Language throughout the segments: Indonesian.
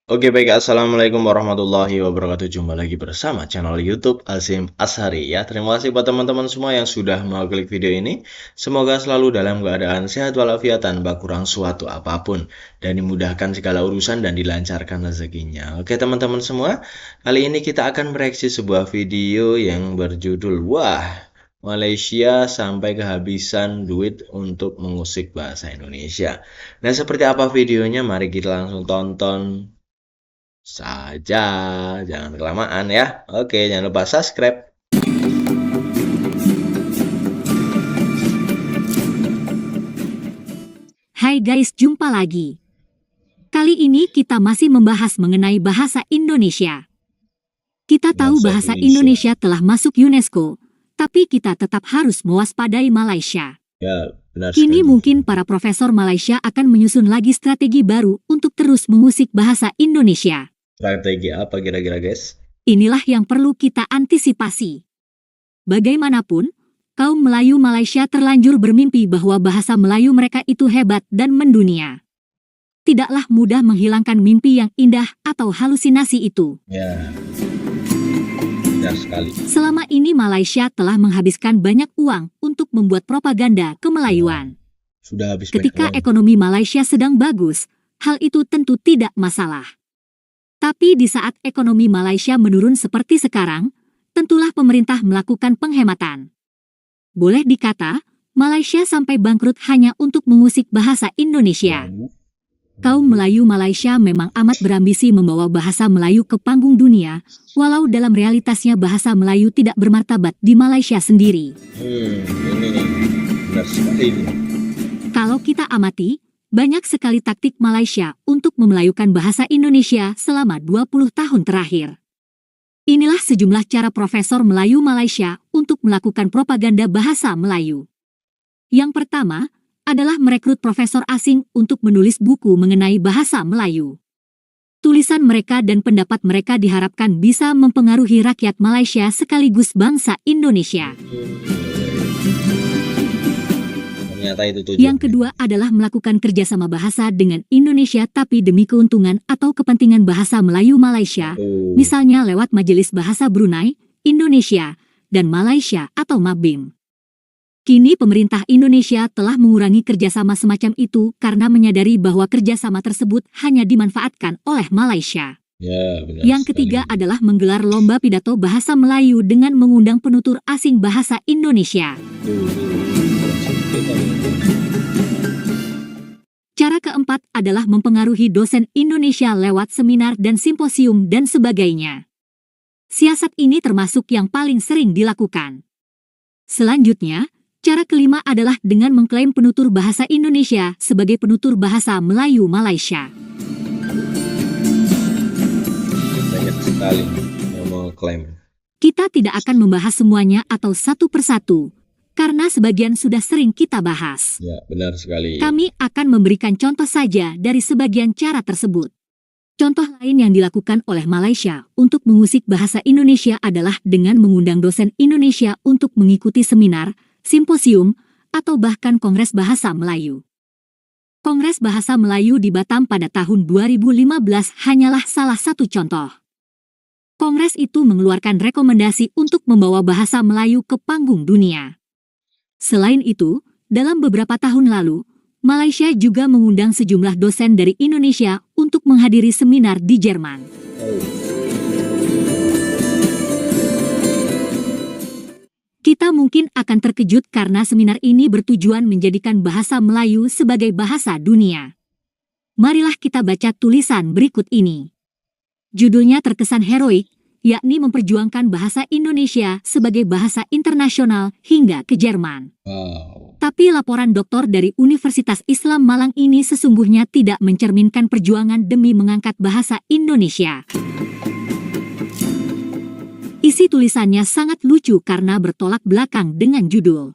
Oke baik, Assalamualaikum warahmatullahi wabarakatuh. Jumpa lagi bersama channel YouTube Azim Ashari ya. Terima kasih buat teman-teman semua yang sudah mengklik video ini. Semoga selalu dalam keadaan sehat walafiat tanpa kurang suatu apapun, dan dimudahkan segala urusan dan dilancarkan rezekinya. Oke teman-teman semua, kali ini kita akan mereaksi sebuah video yang berjudul Wah, Malaysia sampai kehabisan duit untuk mengusik bahasa Indonesia. Nah, seperti apa videonya? Mari kita langsung tonton saja, jangan kelamaan ya. Oke, jangan lupa subscribe. Hai guys, jumpa lagi. Kali ini kita masih membahas mengenai bahasa Indonesia. Kita tahu bahasa Indonesia telah masuk UNESCO, tapi kita tetap harus mewaspadai Malaysia. Ya, benar Kini sekali. mungkin para profesor Malaysia akan menyusun lagi strategi baru untuk terus mengusik bahasa Indonesia. Strategi apa kira-kira, guys? Inilah yang perlu kita antisipasi. Bagaimanapun, kaum Melayu Malaysia terlanjur bermimpi bahwa bahasa Melayu mereka itu hebat dan mendunia. Tidaklah mudah menghilangkan mimpi yang indah atau halusinasi itu. Ya, benar sekali. Selama ini Malaysia telah menghabiskan banyak uang untuk membuat propaganda kemelayuan. Sudah habis Ketika banyak uang. ekonomi Malaysia sedang bagus, hal itu tentu tidak masalah. Tapi di saat ekonomi Malaysia menurun seperti sekarang, tentulah pemerintah melakukan penghematan. Boleh dikata, Malaysia sampai bangkrut hanya untuk mengusik bahasa Indonesia. Kaum Melayu Malaysia memang amat berambisi membawa bahasa Melayu ke panggung dunia, walau dalam realitasnya bahasa Melayu tidak bermartabat di Malaysia sendiri. Ini nih, benar sekali. Kalau kita amati, banyak sekali taktik Malaysia untuk memelayukan bahasa Indonesia selama 20 tahun terakhir. Inilah sejumlah cara Profesor Melayu Malaysia untuk melakukan propaganda bahasa Melayu. Yang pertama adalah merekrut profesor asing untuk menulis buku mengenai bahasa Melayu. Tulisan mereka dan pendapat mereka diharapkan bisa mempengaruhi rakyat Malaysia sekaligus bangsa Indonesia. Ternyata itu tujuannya. Yang kedua adalah melakukan kerjasama bahasa dengan Indonesia tapi demi keuntungan atau kepentingan bahasa Melayu Malaysia, misalnya lewat Majelis Bahasa Brunei, Indonesia, dan Malaysia atau MABIM. Kini pemerintah Indonesia telah mengurangi kerjasama semacam itu karena menyadari bahwa kerjasama tersebut hanya dimanfaatkan oleh Malaysia. Ya, benar Yang ketiga adalah menggelar lomba pidato bahasa Melayu dengan mengundang penutur asing bahasa Indonesia. Cara keempat adalah mempengaruhi dosen Indonesia lewat seminar dan simposium dan sebagainya. Siasat ini termasuk yang paling sering dilakukan. Selanjutnya, cara kelima adalah dengan mengklaim penutur bahasa Indonesia sebagai penutur bahasa Melayu Malaysia. Banyak sekali yang mau klaim. Kita tidak akan membahas semuanya atau satu persatu, karena sebagian sudah sering kita bahas. Ya, benar sekali. Kami akan memberikan contoh saja dari sebagian cara tersebut. Contoh lain yang dilakukan oleh Malaysia untuk mengusik bahasa Indonesia adalah dengan mengundang dosen Indonesia untuk mengikuti seminar, simposium, atau bahkan Kongres Bahasa Melayu. Kongres Bahasa Melayu di Batam pada tahun 2015 hanyalah salah satu contoh. Kongres itu mengeluarkan rekomendasi untuk membawa bahasa Melayu ke panggung dunia. Selain itu, dalam beberapa tahun lalu, Malaysia juga mengundang sejumlah dosen dari Indonesia untuk menghadiri seminar di Jerman. Kita mungkin akan terkejut karena seminar ini bertujuan menjadikan bahasa Melayu sebagai bahasa dunia. Marilah kita baca tulisan berikut ini. Judulnya terkesan heroik, yakni memperjuangkan bahasa Indonesia sebagai bahasa internasional hingga ke Jerman. Wow. Tapi laporan doktor dari Universitas Islam Malang ini sesungguhnya tidak mencerminkan perjuangan demi mengangkat bahasa Indonesia. Isi tulisannya sangat lucu karena bertolak belakang dengan judul.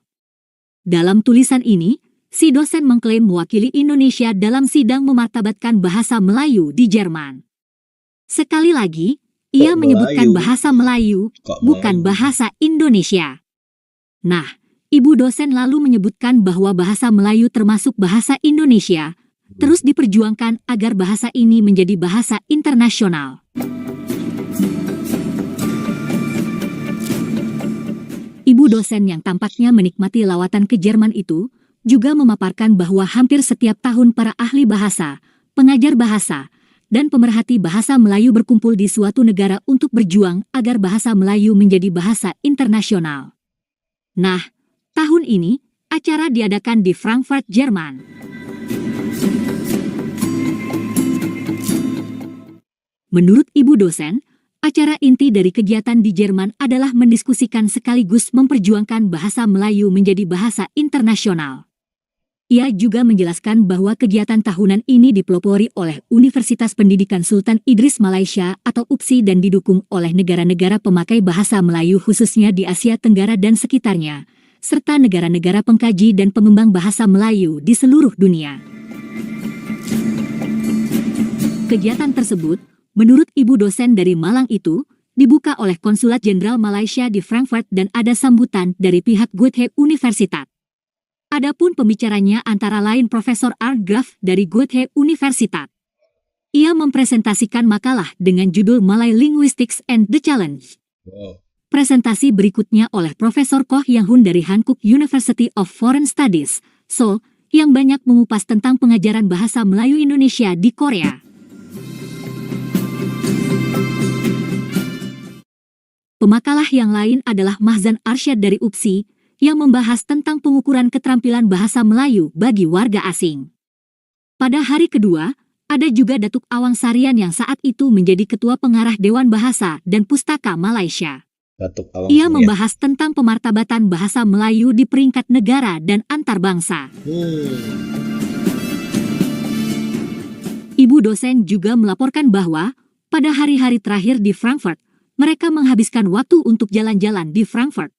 Dalam tulisan ini, si dosen mengklaim mewakili Indonesia dalam sidang memartabatkan bahasa Melayu di Jerman. Sekali lagi, ia menyebutkan bahasa Melayu, bukan bahasa Indonesia. Nah, ibu dosen lalu menyebutkan bahwa bahasa Melayu termasuk bahasa Indonesia, terus diperjuangkan agar bahasa ini menjadi bahasa internasional. Ibu dosen yang tampaknya menikmati lawatan ke Jerman itu juga memaparkan bahwa hampir setiap tahun para ahli bahasa, pengajar bahasa, dan pemerhati bahasa Melayu berkumpul di suatu negara untuk berjuang agar bahasa Melayu menjadi bahasa internasional. Nah, tahun ini acara diadakan di Frankfurt, Jerman. Menurut ibu dosen, acara inti dari kegiatan di Jerman adalah mendiskusikan sekaligus memperjuangkan bahasa Melayu menjadi bahasa internasional. Ia juga menjelaskan bahwa kegiatan tahunan ini dipelopori oleh Universitas Pendidikan Sultan Idris Malaysia atau UPSI dan didukung oleh negara-negara pemakai bahasa Melayu khususnya di Asia Tenggara dan sekitarnya, serta negara-negara pengkaji dan pengembang bahasa Melayu di seluruh dunia. Kegiatan tersebut, menurut ibu dosen dari Malang itu, dibuka oleh Konsulat Jenderal Malaysia di Frankfurt dan ada sambutan dari pihak Goethe Universitas. Adapun pembicaranya antara lain Profesor Art Graf dari Goethe Universitas. Ia mempresentasikan makalah dengan judul Malay Linguistics and the Challenge. Presentasi berikutnya oleh Profesor Koh Yang Hun dari Hankook University of Foreign Studies, Seoul, yang banyak mengupas tentang pengajaran bahasa Melayu Indonesia di Korea. Pemakalah yang lain adalah Mahzan Arsyad dari UPSI, yang membahas tentang pengukuran keterampilan bahasa Melayu bagi warga asing. Pada hari kedua, ada juga Datuk Awang Sarian yang saat itu menjadi Ketua Pengarah Dewan Bahasa dan Pustaka Malaysia. Ia membahas tentang pemartabatan bahasa Melayu di peringkat negara dan antar bangsa. Ibu dosen juga melaporkan bahwa, pada hari-hari terakhir di Frankfurt, mereka menghabiskan waktu untuk jalan-jalan di Frankfurt.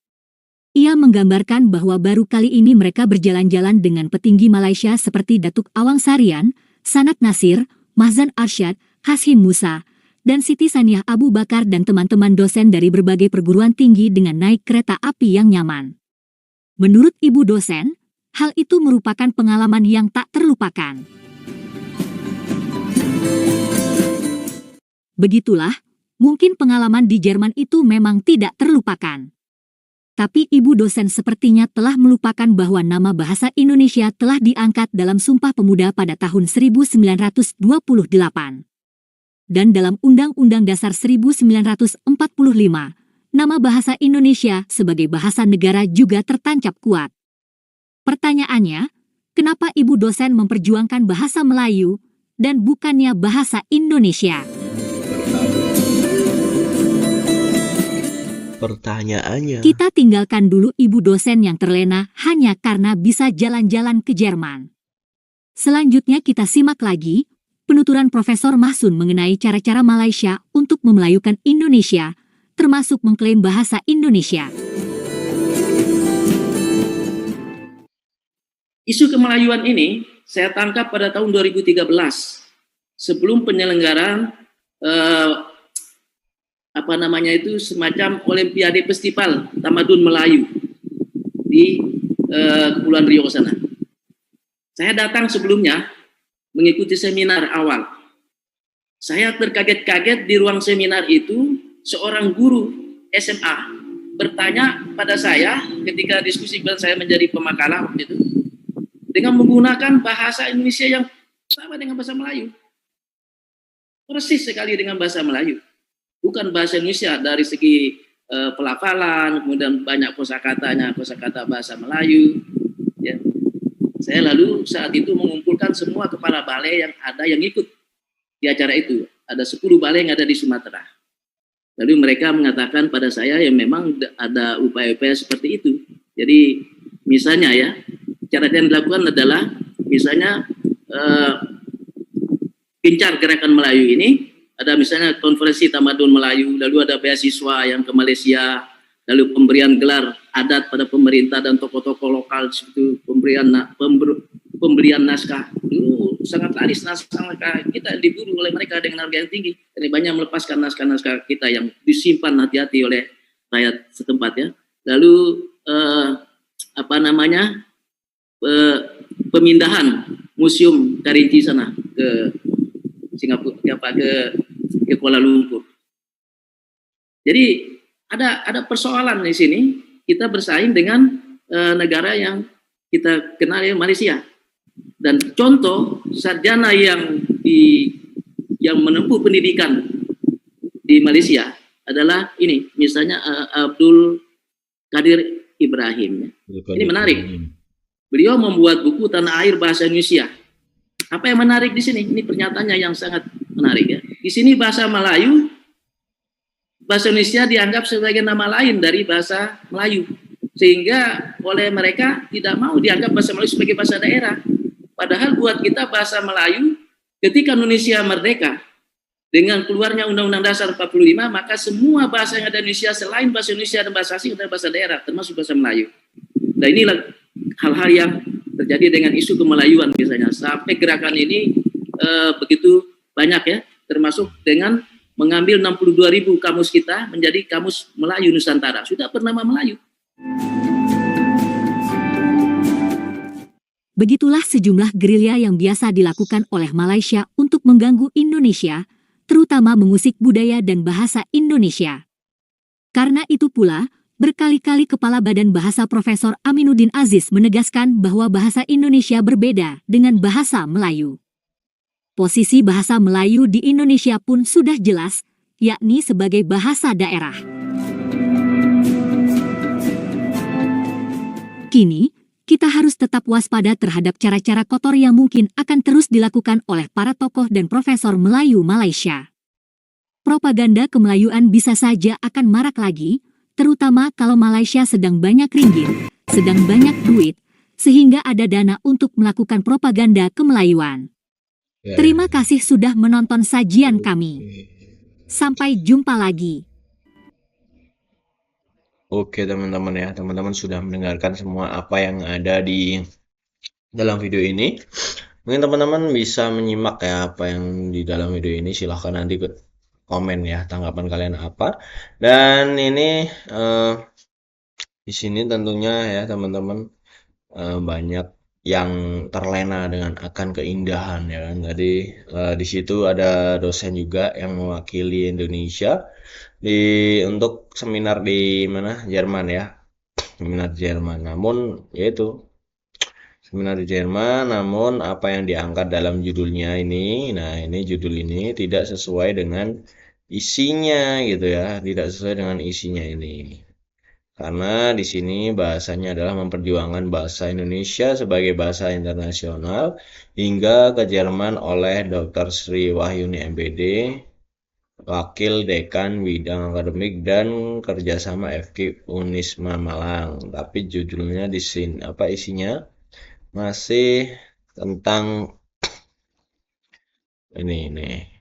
Ia menggambarkan bahwa baru kali ini mereka berjalan-jalan dengan petinggi Malaysia seperti Datuk Awang Sarian, Sanat Nasir, Mahzan Arsyad, Hashim Musa, dan Siti Saniah Abu Bakar dan teman-teman dosen dari berbagai perguruan tinggi dengan naik kereta api yang nyaman. Menurut ibu dosen, hal itu merupakan pengalaman yang tak terlupakan. Begitulah, mungkin pengalaman di Jerman itu memang tidak terlupakan. Tapi ibu dosen sepertinya telah melupakan bahwa nama bahasa Indonesia telah diangkat dalam Sumpah Pemuda pada tahun 1928. Dan dalam Undang-Undang Dasar 1945, nama bahasa Indonesia sebagai bahasa negara juga tertancap kuat. Pertanyaannya, kenapa ibu dosen memperjuangkan bahasa Melayu dan bukannya bahasa Indonesia? Pertanyaannya, kita tinggalkan dulu ibu dosen yang terlena hanya karena bisa jalan-jalan ke Jerman. Selanjutnya kita simak lagi penuturan Profesor Mahsun mengenai cara-cara Malaysia untuk memelayukan Indonesia, termasuk mengklaim bahasa Indonesia. Isu kemelayuan ini saya tangkap pada tahun 2013, sebelum penyelenggaraan semacam Olimpiade Festival Tamadun Melayu di Kepulauan Riau sana. Saya datang sebelumnya mengikuti seminar awal. Saya terkaget-kaget di ruang seminar itu seorang guru SMA bertanya pada saya ketika diskusi dan saya menjadi pemakalah waktu itu dengan menggunakan bahasa Indonesia yang sama dengan bahasa Melayu. Persis sekali dengan bahasa Melayu. Bukan bahasa Indonesia dari segi pelafalan, kemudian banyak kosakatanya, kosakata bahasa Melayu. Ya. Saya lalu saat itu mengumpulkan semua kepala balai yang ada yang ikut di acara itu. Ada 10 balai yang ada di Sumatera. Lalu mereka mengatakan pada saya yang memang ada upaya-upaya seperti itu. Jadi misalnya ya, cara yang dilakukan adalah misalnya gencar gerakan Melayu ini. Ada misalnya konferensi Tamadun Melayu, lalu ada beasiswa yang ke Malaysia, lalu pemberian gelar adat pada pemerintah dan tokoh-tokoh lokal, seperti pemberian naskah. Dulu sangat laris naskah kita diburu oleh mereka dengan harga yang tinggi. Jadi banyak melepaskan naskah-naskah kita yang disimpan hati-hati oleh rakyat setempat ya. Lalu pemindahan Museum Karinci sana ke Singapura, ke Kuala Lumpur. Jadi ada persoalan di sini. Kita bersaing dengan negara yang kita kenal, ya, Malaysia. Dan contoh sarjana yang menempuh pendidikan di Malaysia adalah ini, misalnya Abdul Qadir Ibrahim. Ini menarik. Beliau membuat buku Tanah Air Bahasa Indonesia. Apa yang menarik di sini? Ini pernyataannya yang sangat menarik, ya. Di sini bahasa Melayu, bahasa Indonesia dianggap sebagai nama lain dari bahasa Melayu, sehingga oleh mereka tidak mau dianggap bahasa Melayu sebagai bahasa daerah. Padahal buat kita bahasa Melayu, ketika Indonesia merdeka, dengan keluarnya Undang-Undang Dasar 45, maka semua bahasa yang ada di Indonesia selain bahasa Indonesia dan bahasa asing adalah bahasa daerah, termasuk bahasa Melayu. Nah, inilah hal-hal yang terjadi dengan isu kemelayuan misalnya. Sampai gerakan ini begitu banyak, ya, termasuk dengan mengambil 62.000 kamus kita menjadi kamus Melayu Nusantara. Sudah bernama Melayu. Begitulah sejumlah gerilya yang biasa dilakukan oleh Malaysia untuk mengganggu Indonesia, terutama mengusik budaya dan bahasa Indonesia. Karena itu pula, berkali-kali Kepala Badan Bahasa Profesor Aminuddin Aziz menegaskan bahwa bahasa Indonesia berbeda dengan bahasa Melayu. Posisi bahasa Melayu di Indonesia pun sudah jelas, yakni sebagai bahasa daerah. Kini, kita harus tetap waspada terhadap cara-cara kotor yang mungkin akan terus dilakukan oleh para tokoh dan profesor Melayu Malaysia. Propaganda kemelayuan bisa saja akan marak lagi, terutama kalau Malaysia sedang banyak ringgit, sedang banyak duit, sehingga ada dana untuk melakukan propaganda kemelayuan. Terima kasih sudah menonton sajian kami. Sampai jumpa lagi. Oke teman-teman, ya, teman-teman sudah mendengarkan semua apa yang ada di dalam video ini. Mungkin teman-teman bisa menyimak, ya, apa yang di dalam video ini. Silahkan nanti komen, ya, tanggapan kalian apa. Dan ini di sini tentunya, ya, teman-teman, banyak yang terlena dengan akan keindahan, ya kan. Jadi di situ ada dosen juga yang mewakili Indonesia untuk seminar di mana, Jerman, ya, seminar Jerman. Namun yaitu seminar di Jerman, namun apa yang diangkat dalam judulnya ini, nah ini judul ini tidak sesuai dengan isinya, gitu, ya, tidak sesuai dengan isinya ini. Karena di sini bahasanya adalah memperjuangkan bahasa Indonesia sebagai bahasa internasional hingga ke Jerman oleh Dr. Sri Wahyuni MPD, Wakil Dekan Bidang Akademik dan Kerjasama FK Unisma Malang. Tapi judulnya di sini apa isinya masih tentang ini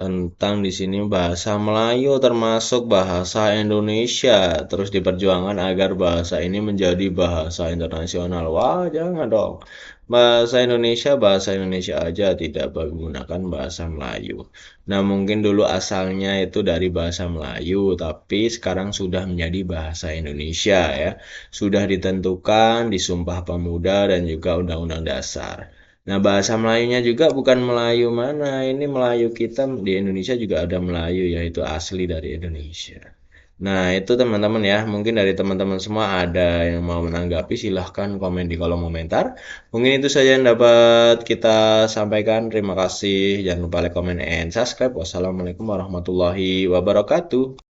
tentang di sini bahasa Melayu termasuk bahasa Indonesia, terus diperjuangkan agar bahasa ini menjadi bahasa internasional. Wah, jangan dong. Bahasa Indonesia aja, tidak menggunakan bahasa Melayu. Nah, mungkin dulu asalnya itu dari bahasa Melayu, tapi sekarang sudah menjadi bahasa Indonesia, ya. Sudah ditentukan di Sumpah Pemuda dan juga Undang-Undang Dasar. Nah, bahasa Melayunya juga bukan Melayu mana, ini Melayu kita di Indonesia juga ada Melayu, yaitu asli dari Indonesia. Nah, itu teman-teman, ya, mungkin dari teman-teman semua ada yang mau menanggapi, silahkan komen di kolom komentar. Mungkin itu saja yang dapat kita sampaikan. Terima kasih, jangan lupa like, comment, and subscribe. Wassalamualaikum warahmatullahi wabarakatuh.